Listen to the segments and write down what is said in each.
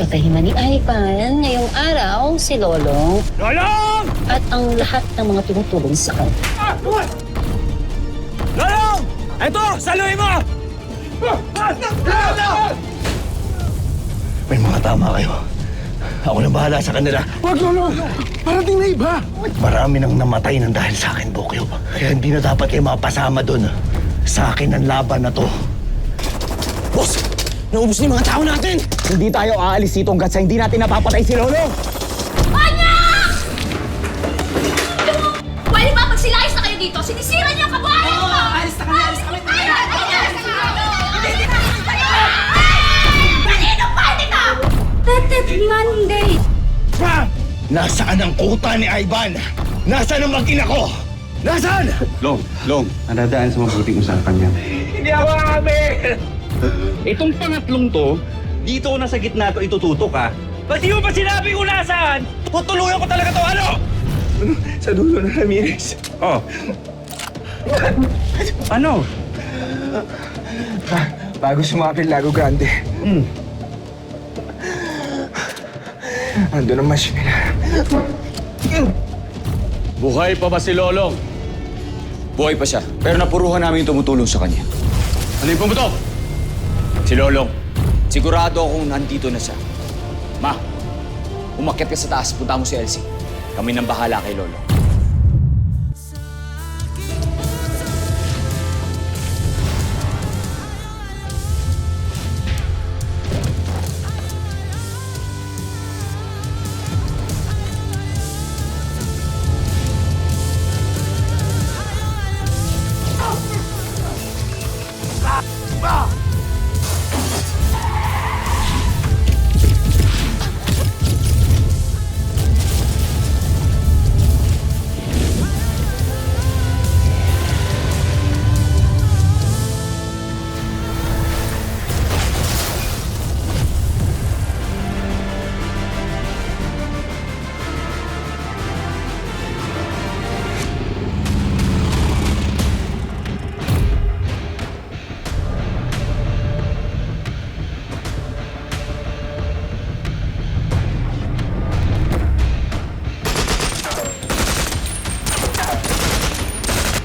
papatayin man ni Ivan ngayong araw si Lolong Lolong! at ang lahat ng mga tumutulong sa kanya. Lolong! Eto! Saluhin mo! May mga tama kayo. Ako na bahala sa kanila. Wag, Lolo! Parating na iba! Marami nang namatay ng dahil sa akin, Bokyo. Kaya hindi na dapat kayo mapasama doon. Sa akin ang laban na to. Boss! Naubos na yung mga tao natin! Hindi tayo aalis dito hanggat sa hindi natin napapatay si Lolo! Pwede ba magsilayos na kayo dito? Sinisira niyo ang kabuhayan ko! Alis na kami! Alis kami! Kanino party ka? Tetet Monday! Nasaan ang kuta ni Ivan? Nasaan ang mag-ina ko? Nasaan? Long, nadadaan sa mabuting usapan yan. Hindi ako amin! Itong pangatlong to, dito na sa gitna to itututok ha. Ba't di mo pa sinabi kung nasaan? Tutuluyan ko talaga to, ano? Sa dulo ng Ramirez. Oh. Ano? Bago sumapit Lago Grande. Ando naman siya nila. Buhay pa ba si Lolong? Buhay pa siya, pero napuruhan namin yung tumutulong sa kanya. Ano yung pumutok? Si Lolong. Sigurado akong nandito na siya. Ma, umakyat ka sa taas, punta mo si Elsie. Kami nang bahala kay Lolong.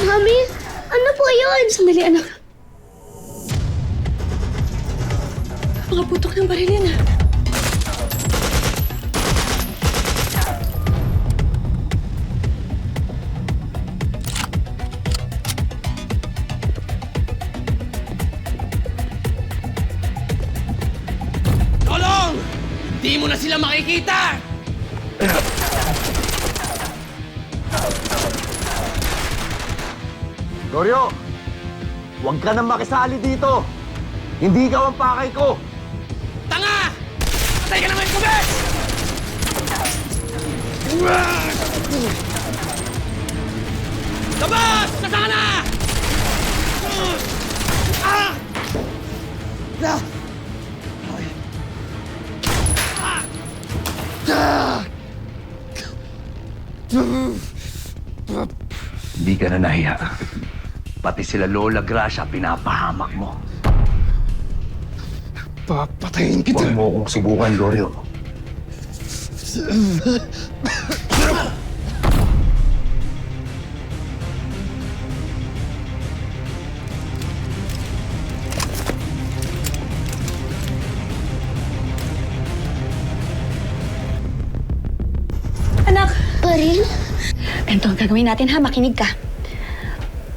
Mami, ano po yun? Sandali, anak. Mga putok ng baril yan, ah. Lolong! Di mo na sila makikita! Goryo, huwag ka nang makisali dito. Hindi ikaw ang pakay ko. Tanga! Patay ka naman, Kubes! Labas! Nasaan ka na? Hindi ka na nahiya. Pati sila Lola Gracia pinapahamak mo. Papatayin kita. Huwag mo akong subukan, Goryo. Anak! Baril? Ganito ang gagawin natin, ha? Makinig ka.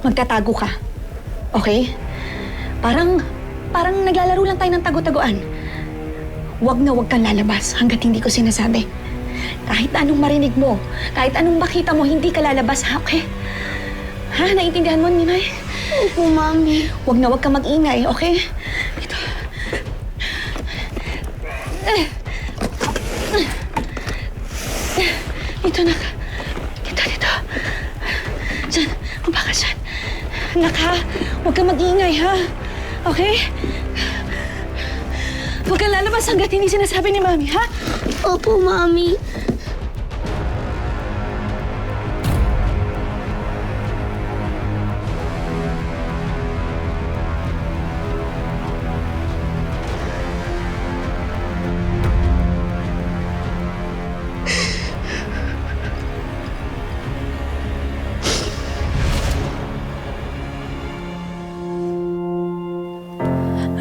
Magtatago ka. Okay? Parang naglalaro lang tayo ng tago-taguan. Huwag kang lalabas hanggat hindi ko sinasabi. Kahit anong marinig mo, kahit anong makita mo, hindi ka lalabas, ha? Okay? Ha? Naintindihan mo, Ninay? Opo, Mami. Huwag kang mag-ingay, okay? Ito. Dito, anak. Dito. Diyan. Mabakas dyan. Anak, ha? Huwag kang mag-ingay, ha? Okay? Huwag kang lalabas hanggat hindi sinasabi ni Mami, ha? Opo, Mami.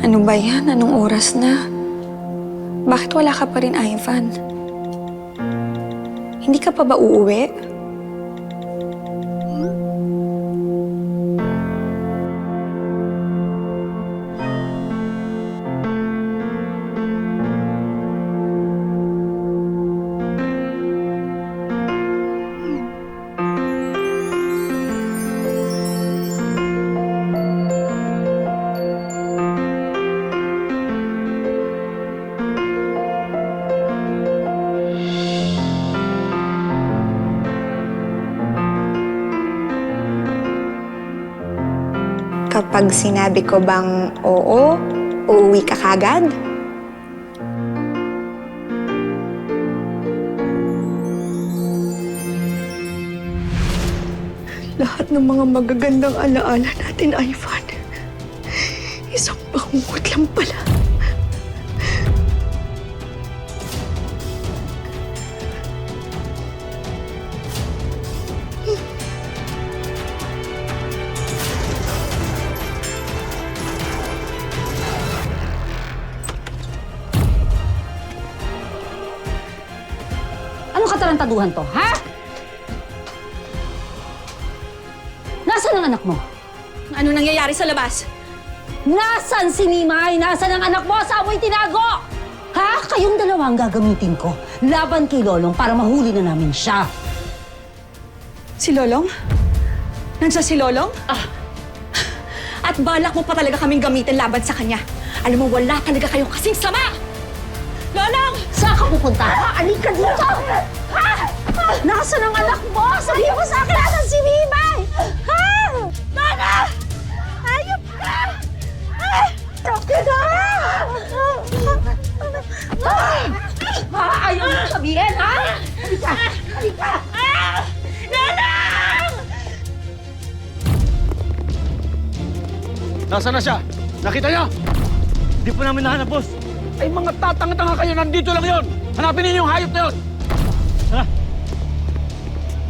Ano ba yan? Anong oras na? Bakit wala ka pa rin, Ivan? Hindi ka pa ba uuwi? Kapag sinabi ko bang oo, uuwi ka kagad? Lahat ng mga magagandang alaala natin, Ivan, isang bangungot lang pala. Anong katarantaduhan to, ha? Nasaan ang anak mo? Ano nangyayari sa labas? Nasaan si Nimay? Nasaan ang anak mo? Saan mo itinago? Ha? Kayong dalawa ang gagamitin ko laban kay Lolong para mahuli na namin siya. Si Lolong? Nandiyan si Lolong? At balak mo pa talaga kaming gamitin laban sa kanya. Alam mo, wala talaga kayong kasing sama! Lolong! Saan ka pupunta? Ha? Alika dito! Ha? Nasaan ang anak mo? Sabihin mo sa akin, nasaan si Nimay? Ha? Nana! Ayop ka! Okay na! Ayaw mo sabihin, ha? Halika! Halika! Nasaan na siya? Nakita niyo? Hindi po namin nahanap, boss. Ay, mga tatanga-tanga kayo, nandito lang yon. Hanapin ninyo yung hayop na yon. Ha?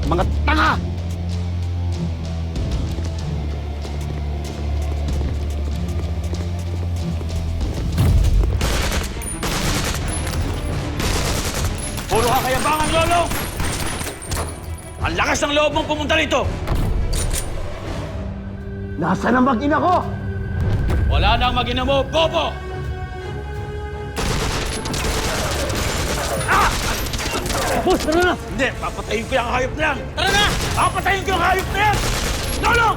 Mga tanga! Puro kakayabangan, Lolo! Ang lakas ng loob mong pumunta rito! Nasaan ang mag-ina ko? Wala nang mag-ina mo, bobo! Boss, tara na! Hindi, papatayin ko yung hayop na yan! Tara na! Papatayin ko yung hayop na yan! Lolo!